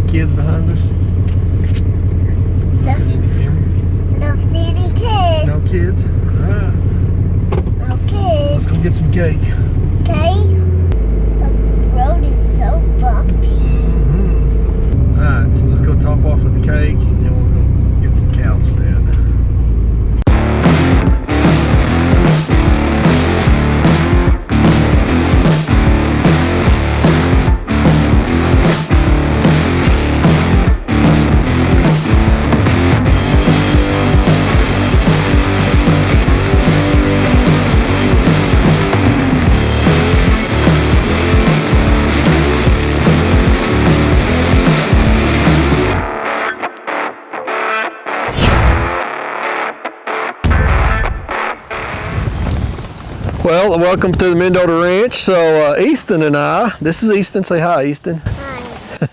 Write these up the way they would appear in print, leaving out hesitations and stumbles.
kids behind us? No. In the camera? I don't see any kids. No kids? Alright. No kids. Let's go get some cake. Okay. The road is so bumpy. Alright, so let's go top off with the cake and then we'll go get some cows fed. Well, welcome to the Mendota Ranch. So Easton and I, this is Easton, say hi Easton. Hi.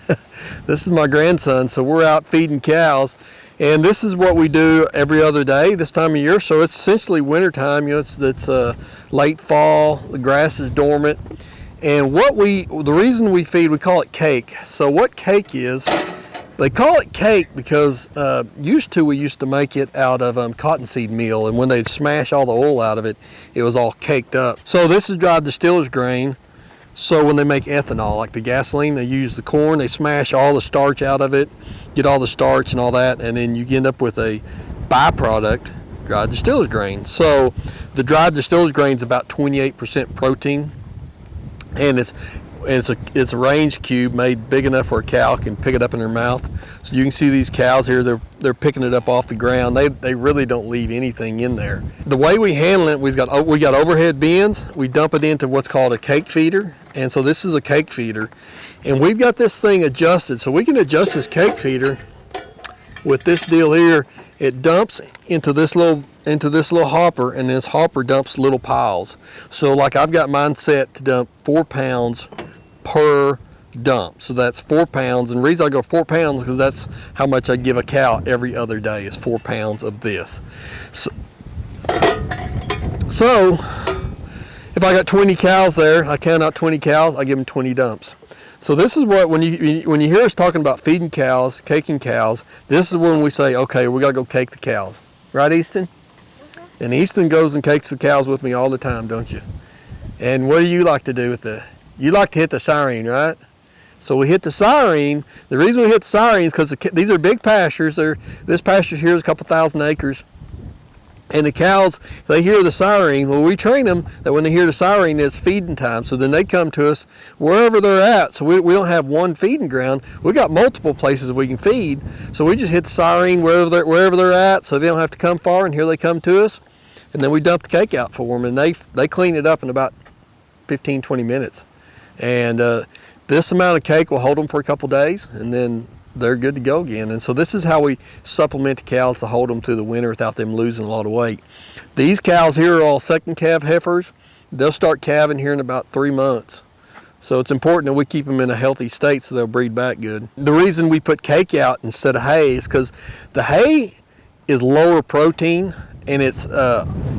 This is my grandson, so we're out feeding cows. And this is what we do every other day this time of year. So it's essentially wintertime, you know, it's late fall, the grass is dormant. And the reason we feed, we call it cake. So what cake is, they call it cake because we used to make it out of cottonseed meal, and when they'd smash all the oil out of it, it was all caked up. So this is dried distiller's grain. So when they make ethanol, like the gasoline, they use the corn, they smash all the starch out of it, get all the starch and all that, and then you end up with a byproduct, dried distiller's grain. So the dried distiller's grain is about 28% protein, and it's a range cube made big enough for a cow can pick it up in their mouth. So you can see these cows here, they're picking it up off the ground. They really don't leave anything in there. The way we handle it, we got overhead bins. We dump it into what's called a cake feeder. And so this is a cake feeder. And we've got this thing adjusted. So we can adjust this cake feeder with this deal here. It dumps into this little hopper, and this hopper dumps little piles. So like I've got mine set to dump 4 pounds per dump. So that's 4 pounds, and the reason I go 4 pounds because that's how much I give a cow every other day is 4 pounds of this. So if I got 20 cows there, I count out 20 cows, I give them 20 dumps. So this is what, when you hear us talking about feeding cows, caking cows, this is when we say, okay, we gotta go cake the cows. Right, Easton? And Easton goes and cakes the cows with me all the time, don't you? And what do you like to do with it? You like to hit the siren, right? So we hit the siren. The reason we hit the siren is because these are big pastures. This pasture here is a couple thousand acres. And the cows, they hear the siren. Well, we train them that when they hear the siren, it's feeding time. So then they come to us wherever they're at. So we don't have one feeding ground. We got multiple places we can feed. So we just hit the siren wherever they're at, so they don't have to come far. And here they come to us, and then we dump the cake out for them, and they clean it up in about 15, 20 minutes. And this amount of cake will hold them for a couple days, and then they're good to go again. And so this is how we supplement the cows to hold them through the winter without them losing a lot of weight. These cows here are all second calf heifers. They'll start calving here in about 3 months. So it's important that we keep them in a healthy state so they'll breed back good. The reason we put cake out instead of hay is because the hay is lower protein and it's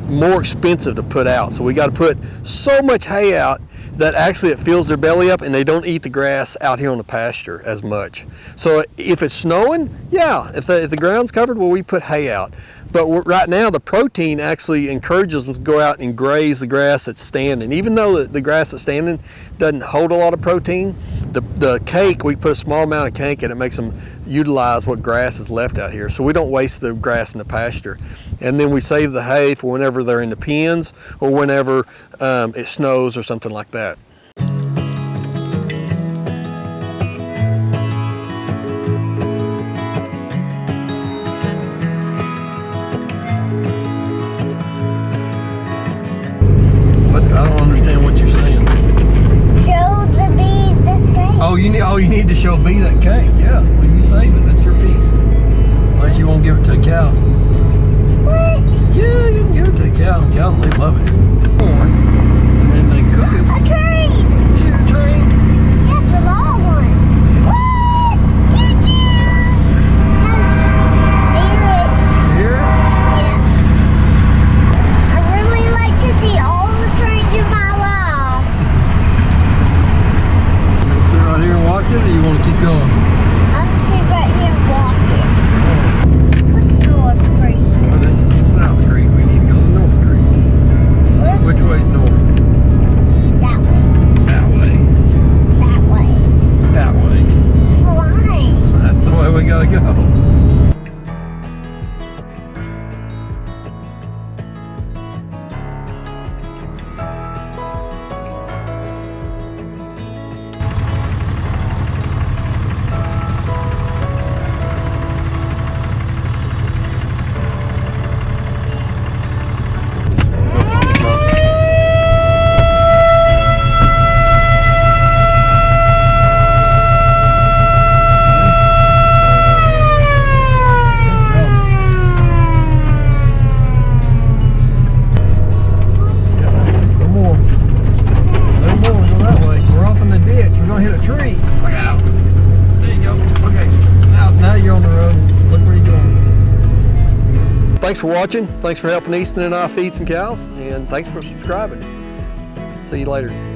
more expensive to put out. So we got to put so much hay out that actually it fills their belly up, and they don't eat the grass out here on the pasture as much. So if it's snowing, yeah, if the ground's covered, well, we put hay out. But right now, the protein actually encourages them to go out and graze the grass that's standing. Even though the grass that's standing doesn't hold a lot of protein, the cake, we put a small amount of cake and it makes them utilize what grass is left out here. So we don't waste the grass in the pasture. And then we save the hay for whenever they're in the pens or whenever it snows or something like that. I don't understand what you're saying. Show the bee this cake. You need to show B that cake. Yeah, well, you save it. That's your piece. Unless you won't give it to a cow. What? Yeah, you can give it to a cow. Cows, they love it. And then they cook it. A train. See the train? Yeah, it's a long one. What? Choo-choo. Hear it. You hear it? Yeah. I really like to see all the trains in my life. You want to sit right here and watch it, or you want to keep going? I'll Thanks for watching. Thanks for helping Easton and I feed some cows, and thanks for subscribing. See you later.